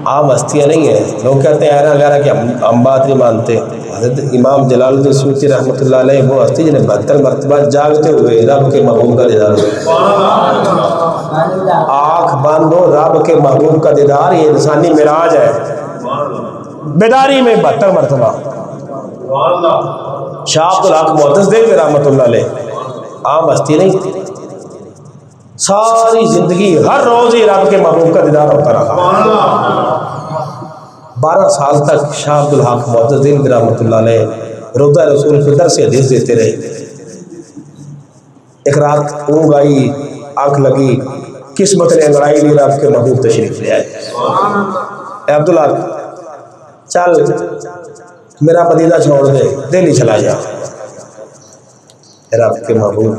عام ہستیاں نہیں ہیں. لوگ کہتے ہیں ایرا کہ ہم بات نہیں مانتے. حضرت امام جلال الدین سیوطی رحمۃ اللہ علیہ وہ ہستی جنہیں 72 مرتبہ جاگتے ہوئے رب کے محبوب کا دیدار ہوا. آنکھ بند ہو رب کے محبوب کا دیدار، یہ انسانی معراج ہے. بیداری میں 72 مرتبہ. شاہ عبد الحق محدث دہلوی رحمۃ اللہ علیہ عام ہستی نہیں، ساری زندگی ہر روز ہی رب کے محبوب کا دیدار ہوتا رہا. 12 سال تک شاہ عبد الحق محدث دہلوی رحمۃ اللہ علیہ روضہ رسول کے در سے حدیث دیتے رہے. ایک رات اونگ آئی، آنکھ لگی، قسمت نے انگڑائی لی، رب کے محبوب تشریف لے آئے. اے عبداللہ چل میرا پتیلا چھوڑ دے، دہلی چلا جا. رب کے محبوب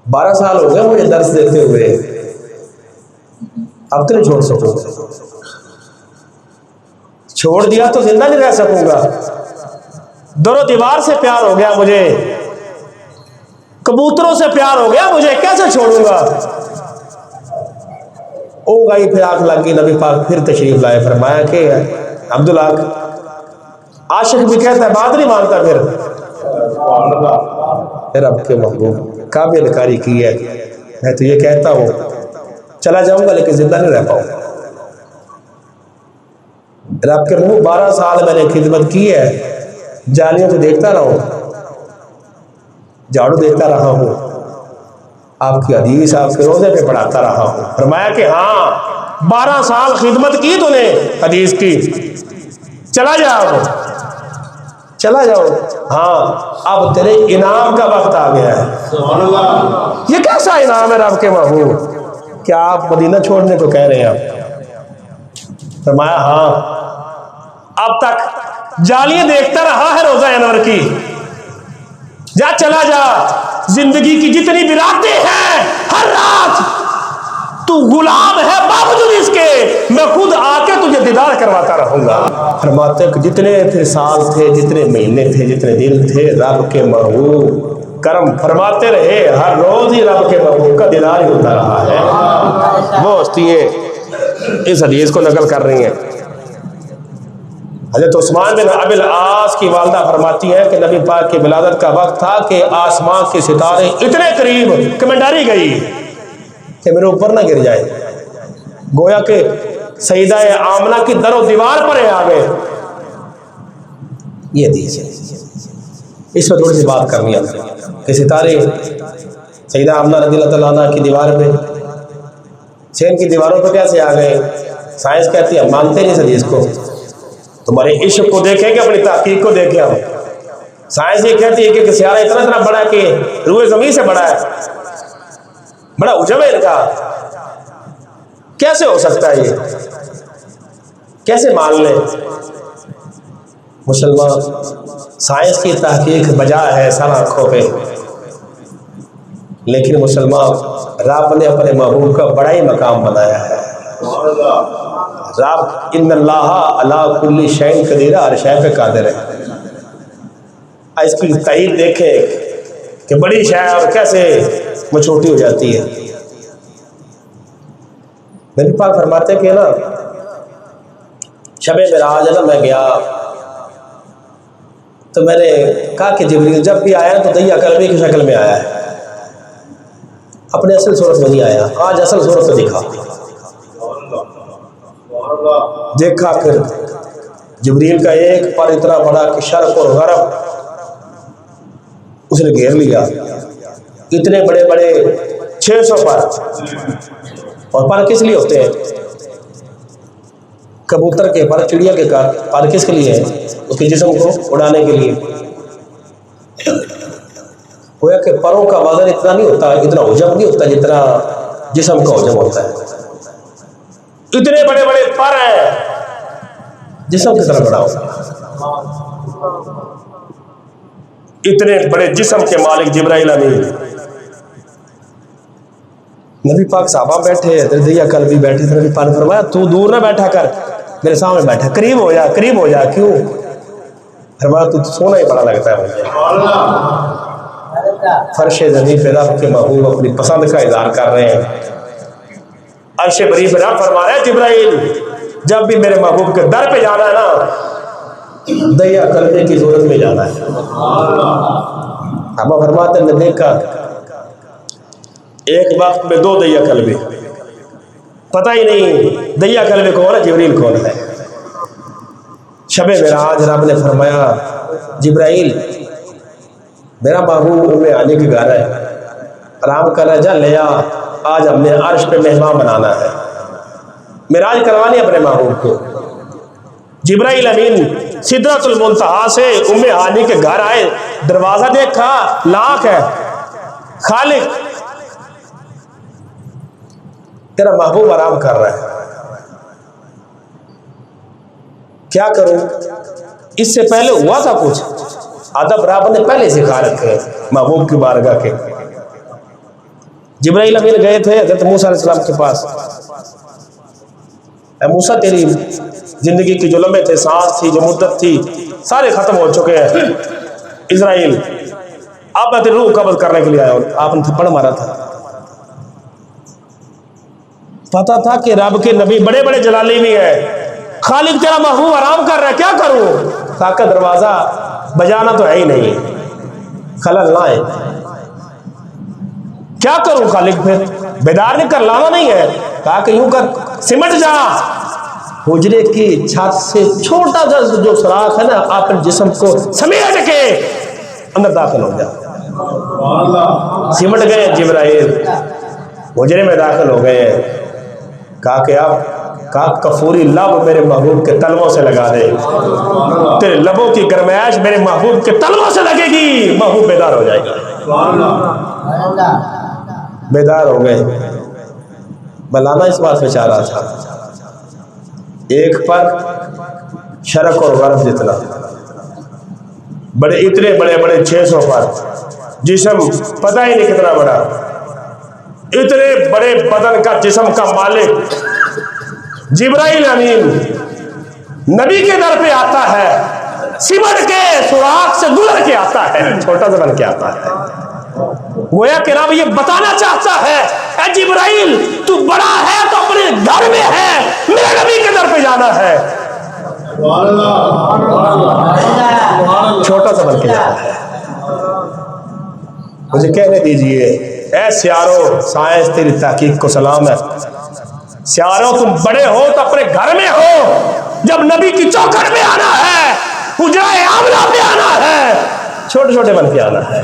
12 سال ہو گئے مجھے درس دیتے ہوئے، اب تو نہیں چھوڑ سکوں. چھوڑ دیا تو زندہ نہیں رہ سکوں گا. در و دیوار سے پیار ہو گیا مجھے، کبوتروں سے پیار ہو گیا مجھے، کیسے چھوڑوں گا. اونگ آئی، پھر آنکھ لگ گئی. نبی پاک پھر تشریف لائے، فرمایا کہ عبداللہ عاشق بھی کہتا ہے بات نہیں مانتا. پھر رب کے محبوب قابل کاری کی ہے، میں تو یہ کہتا ہوں چلا جاؤں گا لیکن زندہ نہیں رہ پاؤں. رب کے محبوب 12 سال میں نے خدمت کی ہے، جالیوں کو دیکھتا رہا ہوں، جھاڑو دیتا رہا ہوں، آپ کی حدیث آپ کے روزے پہ پڑھاتا رہا ہوں. فرمایا کہ ہاں 12 سال خدمت کی تو نے حدیث کی، چلا جاؤ چلا جاؤ. ہاں اب تیرے انعام کا وقت آ گیا ہے. یہ کیسا انعام ہے رب کے محبوب؟ کیا آپ مدینہ چھوڑنے کو کہہ رہے ہیں آپ؟ فرمایا ہاں، اب تک جالیاں دیکھتا رہا ہے روزہ انور کی، جا چلا جا. زندگی کی جتنی بھی راتیں ہیں ہر رات تو غلام ہے، باوجود اس کے میں خود آ کے تجھے دیدار کرواتا رہوں گا. فرماتے کہ جتنے تھے سال تھے، جتنے مہینے تھے، جتنے دن تھے، رب کے محبوب کرم فرماتے رہے، ہر روز ہی رب کے محبوب کا دیدار ہی ہوتا رہا ہے. وہ ہستیاں اس حدیث کو نقل کر رہی ہیں. حضرت عثمان بن ابی العاص کی والدہ فرماتی ہیں کہ نبی پاک کی ولادت کا وقت تھا کہ آسمان کے ستارے اتنے قریب کہ میں ڈری گئی کہ میرے اوپر نہ گر جائے. گویا کہ سیدہ آمنہ کی در و دیوار پر آ گئے. یہ حدیث ہے. اس پر تھوڑی سی بات کرنی ہے کہ ستارے سیدہ آمنہ رضی اللہ تعالیٰ عنہ کی دیوار پہ، چین کی دیواروں پہ کیسے آ گئے؟ سائنس کہتی ہے ہم مانتے نہیں اس حدیث کو. تمہارے عشق کو دیکھیں کہ اپنی تحقیق کو دیکھیں. ہم سائنس یہ کہتی ہے کہ سیارہ اتنا بڑا ہے کہ روئے زمین سے بڑا ہے، بڑا عجب ہے ان کا. کیسے ہو سکتا ہے؟ یہ کیسے مان لیں؟ مسلمان سائنس کی تحقیق بجا ہے سر آنکھوں پہ، لیکن مسلمان رب نے اپنے محبوب کا بڑا ہی مقام بنایا ہے. رب ان اللہ علی کل شیء قدیر، ہر شے پہ قادر ہے. اس کی تائید دیکھیں کہ بڑی شے اور کیسے وہ چھوٹی ہو جاتی ہے. نبی پاک فرماتے کہ نا شب معراج ہے نا، میں گیا تو میں نے کہا کہ جبریل جب بھی آیا تو دیا کلبی کی شکل میں آیا ہے، اپنے اصل صورت میں نہیں آیا. آج اصل صورت میں دیکھا پھر جبریل کا ایک پر اتنا بڑا کہ شرق اور غرب اس نے گھیر لیا. اتنے بڑے بڑے 600 پر، اور پر کس لیے ہوتے ہیں؟ کبوتر کے پر، چڑیا کے پر کس کے لیے ہیں؟ اس کے جسم کو اڑانے کے لیے. گویا کہ پروں کا وزن اتنا نہیں ہوتا، اتنا حجم نہیں ہوتا جتنا جسم کا حجم ہوتا ہے. اتنے بڑے بڑے پر ہیں، جسم کتنا بڑا ہوتا ہے. اتنے بڑے جسم کے مالک جبرائیل امین. نبی پاک صحابہ بیٹھے، حضرت دیا کل بھی بیٹھے تھے. نبی پاک نے فرمایا تو دور نہ بیٹھا کر، میرے سامنے بیٹھا، قریب ہو جا، قریب ہو جا. کیوں؟ فرمایا تو سونا ہی بڑا لگتا ہے مجھے. فرش زمین پہ رب کے محبوب اپنی پسند کا اظہار کر رہے ہیں. عرش بری پہ رب فرما رہے ہیں جبرائیل جب بھی میرے محبوب کے در پہ جانا ہے نا دیا کلبے کی ضرورت میں جانا ہے. اب فرماتے ہیں نے دیکھا ایک وقت میں 2 دیا کلبے, پتہ ہی نہیں دیا کلبے کون ہے, جبریل کون ہے. شب معراج رب نے فرمایا جبرائیل میرا محبوب ام ہانی کے گھر ہے, آرام کر رہا, جا لے آ, آج ہم نے عرش پہ مہمان بنانا ہے, معراج کروانی اپنے محبوب کو. جبرائیل امین سدرۃ المنتہا سے ام ہانی کے گھر آئے, دروازہ دیکھا لاکھ ہے, خالق تیرا محبوب آرام کر رہا ہے, کیا کروں؟ اس سے پہلے ہوا تھا کچھ ادب رب نے پہلے سکھا رکھے محبوب کی بارگاہ کے. جبرائیل امین گئے تھے حضرت موسیٰ علیہ السلام کے پاس, اے موسیٰ تیری زندگی کی جو لمحے تھے, سانس تھی, جو مدت تھی, سارے ختم ہو چکے ہیں. اسرائیل اب میں تیری روح قبض کرنے کے لیے آیا ہوں. آپ نے تھپڑ مارا تھا, پتا تھا کہ رب کے نبی بڑے بڑے جلالی بھی ہیں, خالق تیرا محبوب آرام کر رہا ہے, کیا کروں؟ کہا کہ دروازہ بجانا تو ہے ہی نہیں, خلل نہ ہے, کیا کروں خالق؟ پھر بیدار نہیں کر لانا نہیں ہے. کہا کہ یوں کر, سمٹ جا حجرے کی چھت سے چھوٹا سا جو سوراخ ہے نا, اپنے جسم کو سمیٹ کے اندر داخل ہو جا. سمٹ گئے جبرائیل, حجرے میں داخل ہو گئے. کہا کہ اب کفوری لب میرے محبوب کے تلووں سے لگا دے, تیرے لبوں کی گرمائش میرے محبوب کے تلووں سے لگے گی, محبوب بیدار ہو جائے گا. بیدار ہو گئے. مولانا اس بات پہ چاہ رہا تھا, ایک پر شرق اور غرب جتنا, بڑے اتنے بڑے بڑے 600 پر جسم پتہ ہی نہیں کتنا بڑا, اتنے بڑے بدن کا جسم کا مالک جبرائیل امین نبی کے در پہ آتا ہے, سمٹ کے سوراخ سے گزر کے آتا ہے, چھوٹا سا بن کے آتا ہے. گویا کہ رب یہ بتانا چاہتا ہے اے جبرائیل تو بڑا ہے تو اپنے گھر میں ہے, میرے نبی کے در پہ جانا ہے, چھوٹا سا بن کے جانا ہے. مجھے کہنے دیجئے اے سیارو, سائنس تیری تحقیق کو سلام ہے. سیارو تم بڑے ہو تو اپنے گھر میں ہو, جب نبی کی چوکھٹ میں آنا ہے, حجرہ آمنہ پہ آنا ہے, چھوٹے چھوٹے بن کے آنا ہے.